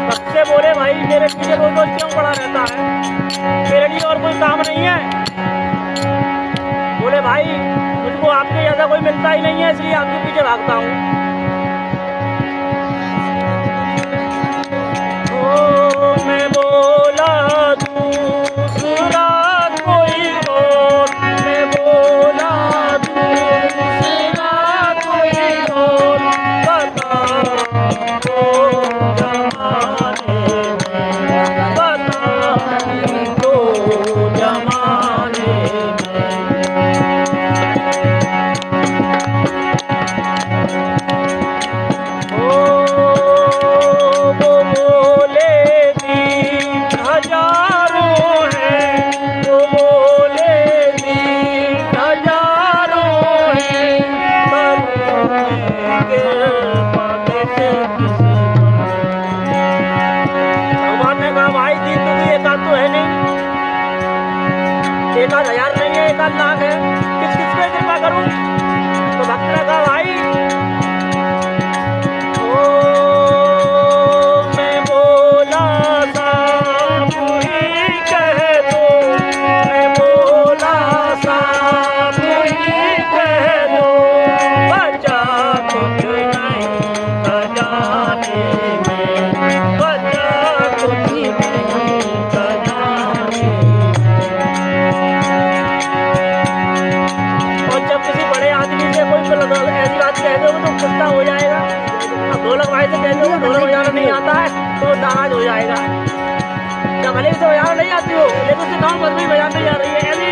सबसे बोले भाई मेरे पीछे रोज रोज क्यों पड़ा रहता है, मेरे लिए और कोई काम नहीं है। बोले भाई मुझको आपके जैसा कोई मिलता ही नहीं है, इसलिए आपके पीछे भागता हूँ। मैं बोला दूसरा कोई और, मैं बोला दूसरा कोई और, बता दो जमाने में, बता दो जमाने में। वो बोले हजारों हैं, वो बोले हजारों हैं, भगवान ने कहा भाई दिन तो एक आध तो है नहीं, एक आध हजार नहीं है, एक आध लाख है, किस किस पे कृपा करूं? तो भक्त ने कहा भाई हो जाएगा। अब ढोलक भाई से कहते हो ढोलक बजाना नहीं आता है तो नाराज हो जाएगा। जब भले से बजाना नहीं आती हो लेकिन उससे गाँव भर में बजाने जा रही है, ऐसी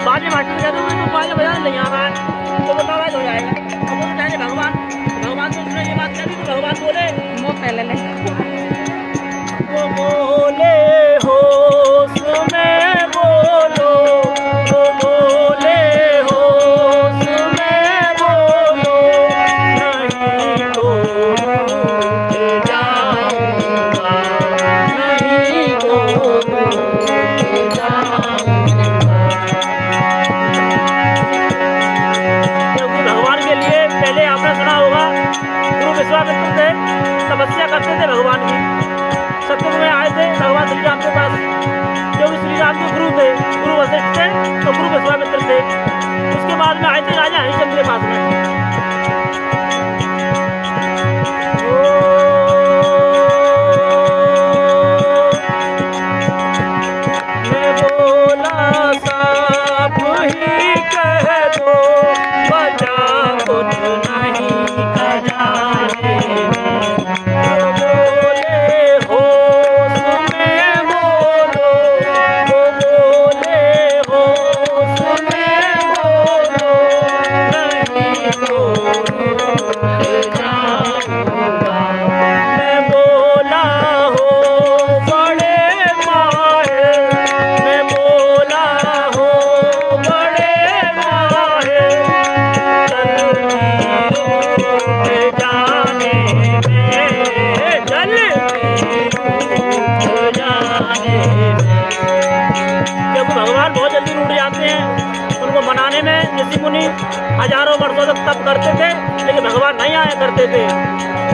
बाजे मास्टर कहते हो तो बाजे बजाना नहीं आ रहा है तो वो नाराज हो जाएगा। अब वो कहेंगे भगवान तो उसने ये बात कही तो भगवान बोले वो पहले नहीं, वो बोले होश में बोलो, वो बोले होश में बोलो, नहीं तो रूठ जाऊंगा, नहीं तो रूठ जाऊंगा। क्योंकि भगवान के लिए पहले आपने सुना होगा गुरु विश्वामित्र थे, तपस्या करते थे भगवान की, सत्युग में आए थे भगवान श्री राम के पास, क्योंकि श्री राम के गुरु थे, गुरु वशिष्ठ थे तो गुरु विश्वामित्र थे। उसके बाद में आए थे राजा हरिश्चंद्र के पास में। मैं बोला सब ही कह दो, बचा कुछ नहीं खजाने में। हजारों वर्षों तक तप करते थे, लेकिन भगवान नहीं आया करते थे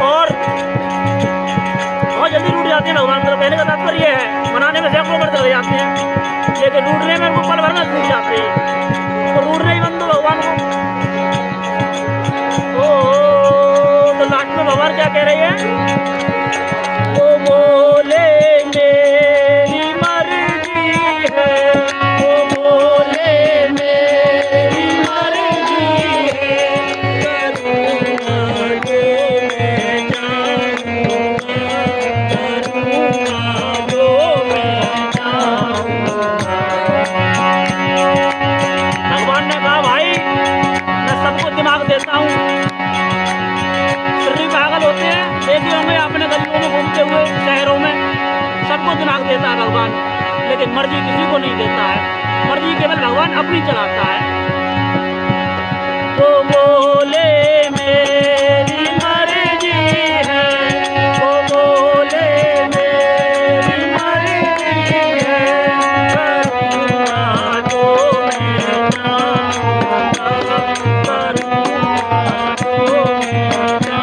और बहुत जल्दी रूठ जाते हैं भगवान। मतलब कहने का तात्पर्य है, मनाने में सैकड़ों वर्ष लग जाते हैं, लेकिन रूठने में उनको पल भर में छूट जाते हैं। तो रूठने ही बंद भगवान को। तो लास्ट में भगवान क्या कह रही है? वो बोले मेरी मर्जी है, वो बोले मेरी मर्जी है, करूँगा जो मैं चाहूँगा, करूँगा जो मैं चाहूँगा। भगवान ने कहा भाई मैं सबको दिमाग देता हूँ, पागल होते हैं, देखे होंगे आपने गलियों में घूमते हुए शहरों में, सबको दिमाग देता है भगवान, लेकिन मर्जी किसी को नहीं देता है। मर्जी केवल भगवान अपनी चलाता है। तो बोले मेरी मर्जी है, वो बोले मेरी मर्जी है, करूँगा जो मैं चाहूँगा, करूँगा जो मैं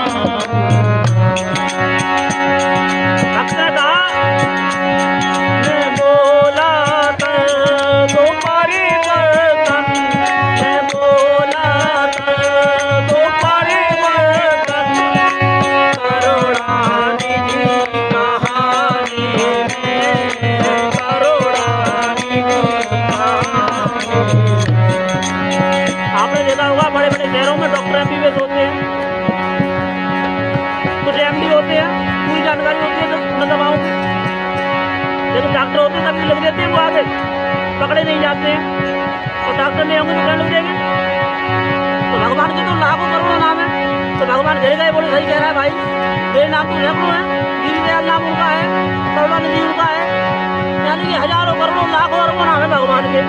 आपने देखा होगा बड़े बड़े शहरों में डॉक्टर एमबीबीएस होते हैं, कुछ एमडी होते हैं, पूरी जानकारी होती है तो दवाओं की, लेकिन डॉक्टर होते हैं तभी लग देते हैं, वो आगे पकड़े नहीं जाते हैं और डॉक्टर नहीं होंगे तो क्या लग देंगे। तो भगवान के तो लाखों करोड़ों नाम है, तो भगवान घेरे गए बोले सही कह रहा है भाई, मेरे नाम तो सैकड़ों है, दीनदयाल नाम उनका है, करुणानिधि उनका है, यानी कि हजारों करोड़ों लाखों अरबों नाम है भगवान के।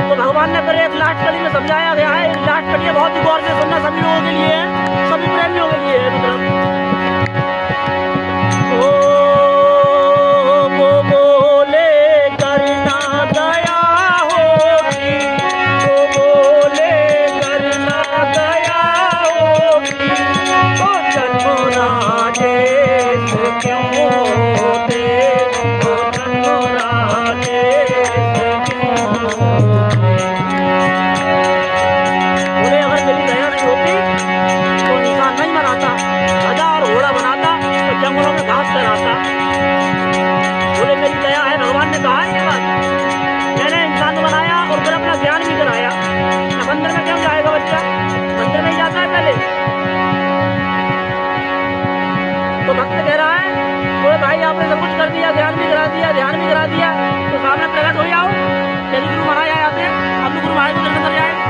तो भगवान ने फिर एक लास्ट कड़ी में समझाया गया है, लास्ट कड़ी बहुत ही गौर से सुनना, सभी लोगों के लिए है, सभी प्रेमियों के लिए है। मतलब वो बोले करना दया होगी, वो बोले करना दया होगी, तो जन्म राजेश क्यों होते, तो जन्म राजेश क्यों होते। बोले अगर मेरी दया नहीं होती तो इंसान नहीं बनाता, हजार घोड़ा बनाता तो जंगलों में घास चराता। बोले मेरी दया है, भगवान ने कहा है ये बात, मैंने इंसान बनाया और फिर अपना ज्ञान भी कराया। मंदिर में क्यों जाएगा बच्चा, मंदिर में ही जाता है पहले। तो भक्त कह रहा है बोले भाई आपने सब कुछ कर दिया, ज्ञान भी करा दिया, ध्यान भी करा दिया, तो सामने प्रकट हो जाओ। यदि गुरु महाराज आते हैं, अब गुरु महाराज को दर्शन कर जाए।